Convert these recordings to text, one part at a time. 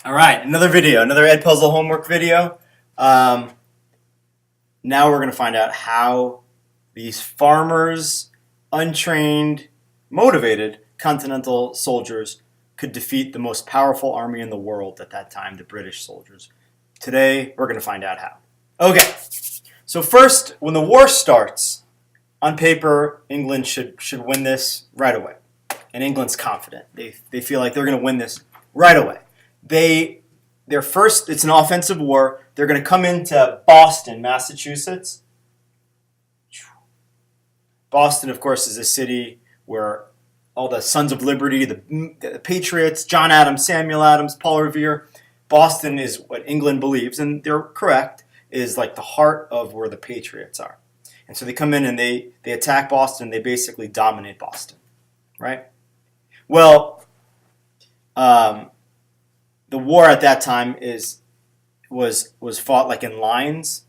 All right, another video, another Edpuzzle homework video. Now we're going to find out how these farmers, untrained, motivated continental soldiers could defeat the most powerful army in the world at that time, the British soldiers. Today, we're going to find out how. Okay, so first, when the war starts, on paper, England should win this right away. And England's confident. They feel like they're going to win this right away. It's an offensive war. They're going to come into Boston, Massachusetts. Boston, of course, is a city where all the Sons of Liberty, the Patriots, John Adams, Samuel Adams, Paul Revere. Boston is what England believes, and they're correct, is like the heart of where the Patriots are. And so they come in and they attack Boston. They basically dominate Boston, right? Well, the war at that time was fought like in lines.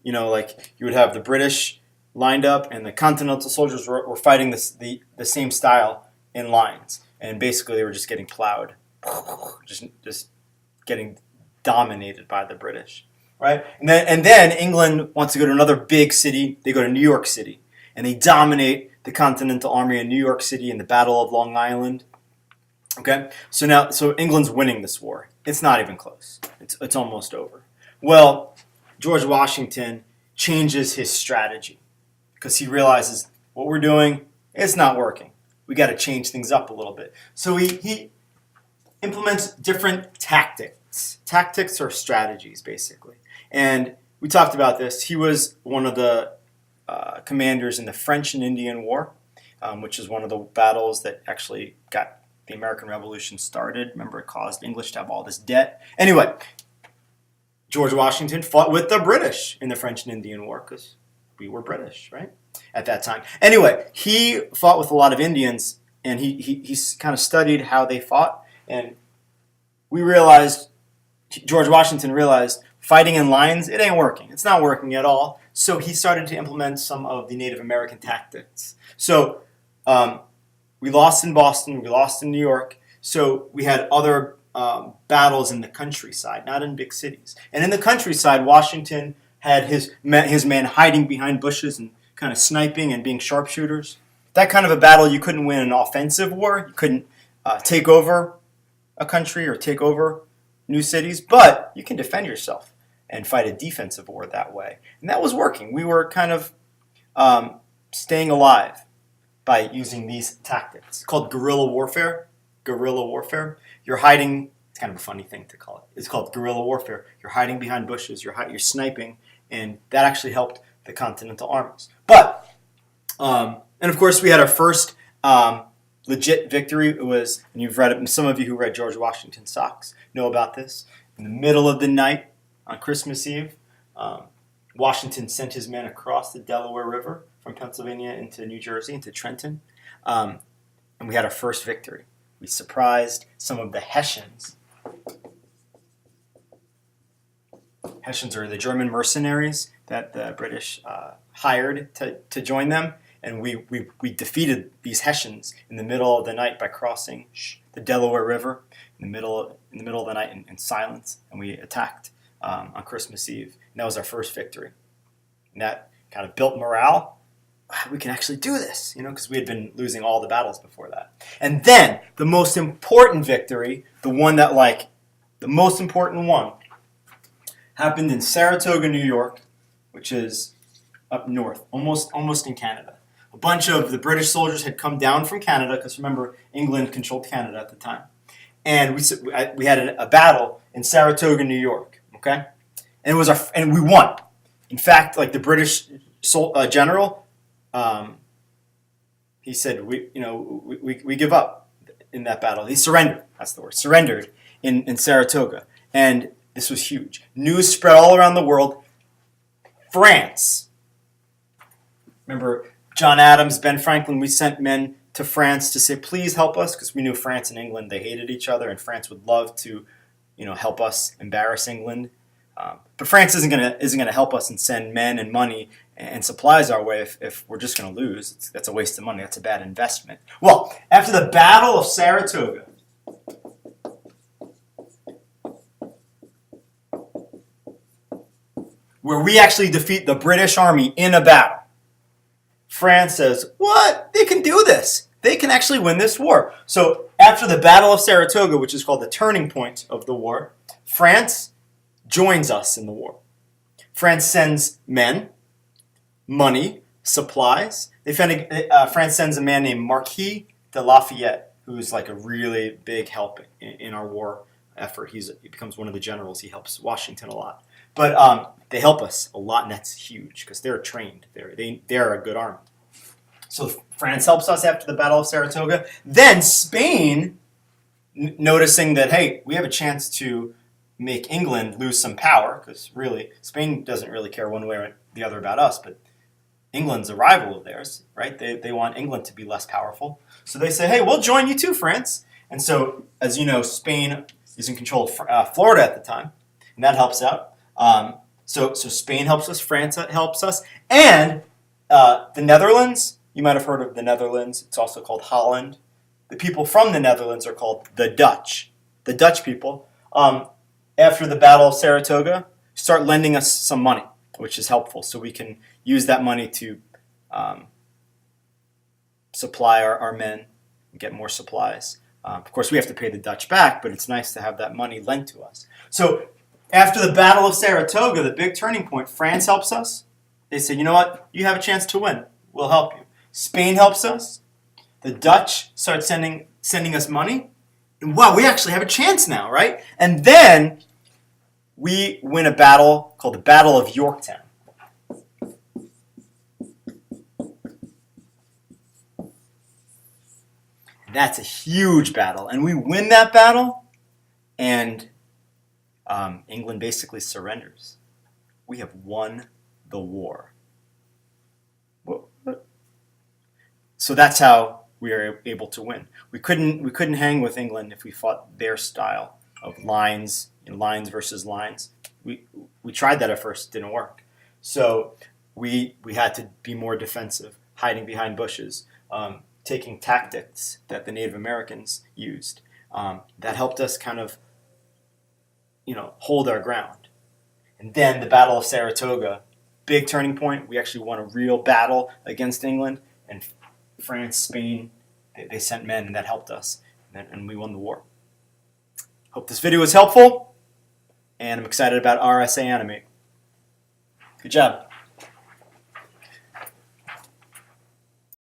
You know, like you would have the British lined up and the continental soldiers were fighting the same style in lines. And basically they were just getting plowed. Just getting dominated by the British. Right? And then England wants to go to another big city. They go to New York City. And they dominate the Continental Army in New York City in the Battle of Long Island. Okay? So England's winning this war. It's not even close. It's almost over. Well, George Washington changes his strategy because he realizes what we're doing is not working. We got to change things up a little bit. So he implements different tactics. Tactics are strategies, basically. And we talked about this. He was one of the commanders in the French and Indian War, which is one of the battles that actually got the American Revolution started. Remember, it caused English to have all this debt. Anyway, George Washington fought with the British in the French and Indian War because we were British, right, at that time. Anyway, he fought with a lot of Indians, and he kind of studied how they fought. And George Washington realized, fighting in lines, it ain't working. It's not working at all. So he started to implement some of the Native American tactics. So we lost in Boston. We lost in New York. So we had other battles in the countryside, not in big cities. And in the countryside, Washington had his men hiding behind bushes and kind of sniping and being sharpshooters. That kind of a battle, you couldn't win an offensive war. You couldn't take over a country or take over new cities, but you can defend yourself and fight a defensive war that way. And that was working. We were kind of staying alive by using these tactics. It's called guerrilla warfare. Guerrilla warfare. You're hiding. It's kind of a funny thing to call it. It's called guerrilla warfare. You're hiding behind bushes. You're sniping, and that actually helped the continental armies. But and of course we had our first legit victory. It was, and you've read it. Some of you who read George Washington's Socks know about this. In the middle of the night on Christmas Eve, Washington sent his men across the Delaware River from Pennsylvania into New Jersey, into Trenton, and we had our first victory. We surprised some of the Hessians. Hessians are the German mercenaries that the British hired to join them, and we defeated these Hessians in the middle of the night by crossing the Delaware River in the middle of the night in silence, and we attacked on Christmas Eve. And that was our first victory. And that kind of built morale. We can actually do this, because we had been losing all the battles before that. And then the most important victory, the most important one, happened in Saratoga, New York, which is up north, almost in Canada. A bunch of the British soldiers had come down from Canada, because remember, England controlled Canada at the time. And we had a battle in Saratoga, New York. Okay, and we won. In fact, like the British general, he said, we give up in that battle. He surrendered. That's the word. Surrendered in Saratoga, and this was huge. News spread all around the world. France. Remember John Adams, Ben Franklin. We sent men to France to say, please help us, because we knew France and England, they hated each other, and France would love to, help us embarrass England. But France isn't gonna help us and send men and money and supplies our way if we're just gonna lose. That's a waste of money. That's a bad investment. Well, after the Battle of Saratoga, where we actually defeat the British army in a battle. France says, what? They can do this. They can actually win this war. So after the Battle of Saratoga, which is called the turning point of the war, France joins us in the war. France sends men, money, supplies. France sends a man named Marquis de Lafayette, who's like a really big help in our war effort. He becomes one of the generals. He helps Washington a lot. But they help us a lot, and that's huge because they're trained. They're a good army. So France helps us after the Battle of Saratoga. Then Spain, noticing that, hey, we have a chance to make England lose some power, because really, Spain doesn't really care one way or the other about us, but England's a rival of theirs, right? They want England to be less powerful. So they say, hey, we'll join you too, France. And so, as you know, Spain is in control of Florida at the time, and that helps out. So Spain helps us, France helps us, and the Netherlands, you might have heard of the Netherlands. It's also called Holland. The people from the Netherlands are called the Dutch. The Dutch people, after the Battle of Saratoga, start lending us some money, which is helpful. So we can use that money to supply our men and get more supplies. Of course, we have to pay the Dutch back, but it's nice to have that money lent to us. So after the Battle of Saratoga, the big turning point, France helps us. They say, you know what? You have a chance to win. We'll help you. Spain helps us. The Dutch start sending us money. And wow, we actually have a chance now, right? And then we win a battle called the Battle of Yorktown. That's a huge battle. And we win that battle, and England basically surrenders. We have won the war. So that's how we are able to win. We couldn't hang with England if we fought their style of lines versus lines. We tried that at first, didn't work. So we had to be more defensive, hiding behind bushes, taking tactics that the Native Americans used. That helped us kind of, hold our ground. And then the Battle of Saratoga, big turning point. We actually won a real battle against England, and France, Spain, they sent men, and that helped us, and we won the war. Hope this video was helpful, and I'm excited about RSA Animate. Good job.